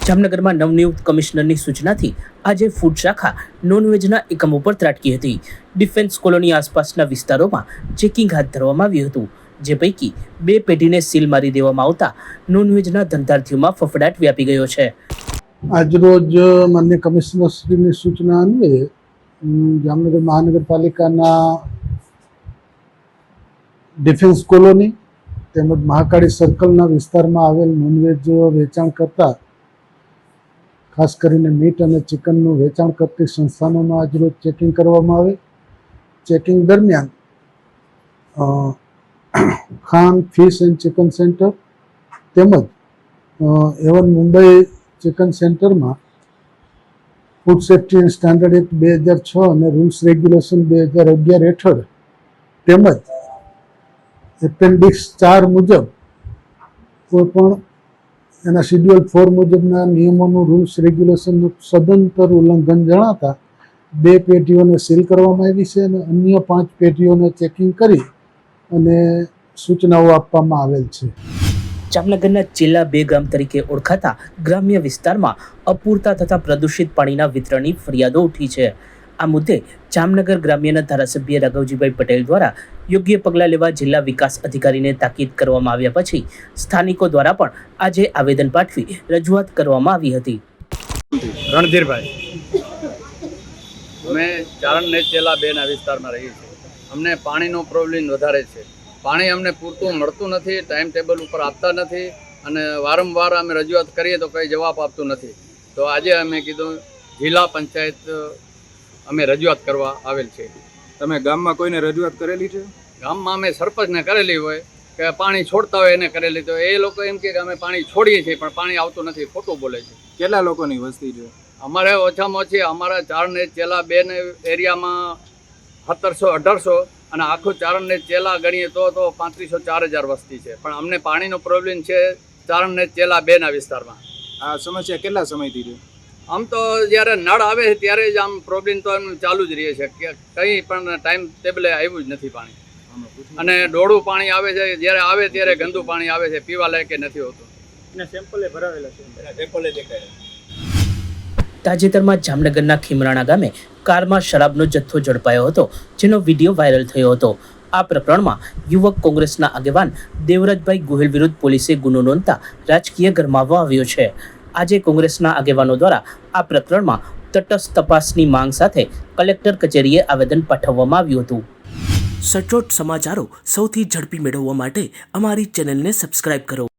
જામનગરમાં નવનિયુક્ત કમિશનરની સૂચનાથી આજે ફૂડ શાખા નોનવેજના એકમો પર ત્રાટકી હતી. ડિફેન્સ કોલોની આસપાસના વિસ્તારોમાં ચેકિંગ હાથ ધરવામાં આવ્યું હતું, જે પૈકી 2 પેઢીને સીલ મારી દેવામાં આવતા નોનવેજના ધંધાર્થીઓમાં ફફડાટ વ્યાપી ગયો છે. આજરોજ માન્ય કમિશનરશ્રીની સૂચના અન્વયે જામનગર મહાનગરપાલિકાના ડિફેન્સ કોલોની તેમજ મહાકાળી સર્કલના વિસ્તારમાં આવેલ નોનવેજ વેચાણ કરતા ખાસ કરીને મીટ અને ચિકનનું વેચાણ કરતી સંસ્થાનોમાં આજરોજ ચેકિંગ કરવામાં આવે. ચેકિંગ દરમિયાન Khan fish and chicken centre તેમજ એવન મુંબઈ ચિકન સેન્ટરમાં food safety and standard act 2006 અને રૂલ્સ રેગ્યુલેશન 2011 હેઠળ તેમજ એપેન્ડિક્સ 4 મુજબ કોઈપણ એના શિડ્યુલ 4 મુજબના નિયમોનું રૂલ્સ રેગ્યુલેશનનું સદંતર ઉલ્લંઘન જણાતા 2 પેઢીઓને સીલ કરવામાં આવી છે અને અન્ય 5 પેઢીઓને ચેકિંગ કરી અને સૂચનાઓ આપવામાં આવેલ છે. જામનગરના જિલ્લા 2 ગામ તરીકે ઓળખાતા ગ્રામ્ય વિસ્તારમાં અપૂરતા તથા પ્રદૂષિત પાણીના વિતરણની ફરિયાદો ઉઠી છે. આ મુદ્દે જામનગર ગ્રામ્યના ધારાસભ્ય રાઘવજીભાઈ પટેલ દ્વારા યોગ્ય પગલાં લેવા જિલ્લા વિકાસ અધિકારીને તાકીદ કરવામાં આવ્યા પછી સ્થાનિકો દ્વારા પણ આજે આવેદન પાઠવી રજૂઆત કરવામાં આવી હતી. રણધીરભાઈ, અમે ચારણ નેચેલા 2ના વિસ્તારમાં રહીએ છીએ. અમને પાણીનો પ્રોબ્લેમ વધારે છે. પાણી અમને પૂરતું મળતું નથી, ટાઈમ ટેબલ ઉપર આપતા નથી અને વારંવાર અમે રજૂઆત કરીએ તો કંઈ જવાબ આપતું નથી. તો આજે અમે કીધું જિલ્લા પંચાયત અમે રજૂઆત કરવા આવેલ છે. તમે ગામમાં કોઈને રજૂઆત કરેલી છે? ગામમાં અમે સરપંચને કરેલી હોય કે પાણી છોડતા હોય એને કરેલી, તો એ લોકો એમ કે અમે પાણી છોડીએ છીએ પણ પાણી આવતું નથી, ખોટું બોલે છે. કેટલા લોકોની વસ્તી છે? અમારે ઓછામાં ઓછી અમારા ચારણને ચેલા 2 એરિયામાં 1700-1800 અને આખું ચારણને ચેલા ગણીએ તો 3500-4000 વસ્તી છે. પણ અમને પાણીનો પ્રોબ્લેમ છે ચારણને ચેલા 2ના વિસ્તારમાં. આ સમસ્યા કેટલા સમયથી છે? આમ તો જ્યારે નળ આવે છે ત્યારે જ આમ પ્રોબ્લેમ તો એમ ચાલુ જ રહે છે કે કંઈ પણ ટાઈમ ટેબલે આવ્યું જ નથી પાણી. અને ડોળું પાણી આવે છે, જ્યારે આવે ત્યારે ગંદુ પાણી આવે છે, પીવા લાયક નથી હોતું. અને સેમ્પલે ભરાવેલા છે, સેમ્પલે દેખાય. તાજેતરમાં જામનગરના ખીમરાણા ગામે કારમાં શરાબનો જથ્થો ઝડપાયો હતો, જેનો વિડીયો વાયરલ થયો હતો. આ પ્રકરણમાં યુવક કોંગ્રેસના આગેવાન દેવરાજભાઈ ગોહિલ વિરુદ્ધ પોલીસે ગુનો નોંધતા રાજકીય ગરમાવો આવ્યો છે. આજે કોંગ્રેસના આગેવાનો દ્વારા આ પ્રકરણમાં તટસ્થ તપાસની માંગ સાથે કલેક્ટર કચેરીએ આવેદન પાઠવવામાં આવ્યું હતું. સચોટ સમાચારો સૌથી ઝડપી મેળવવા માટે અમારી ચેનલને સબસ્ક્રાઇબ કરો.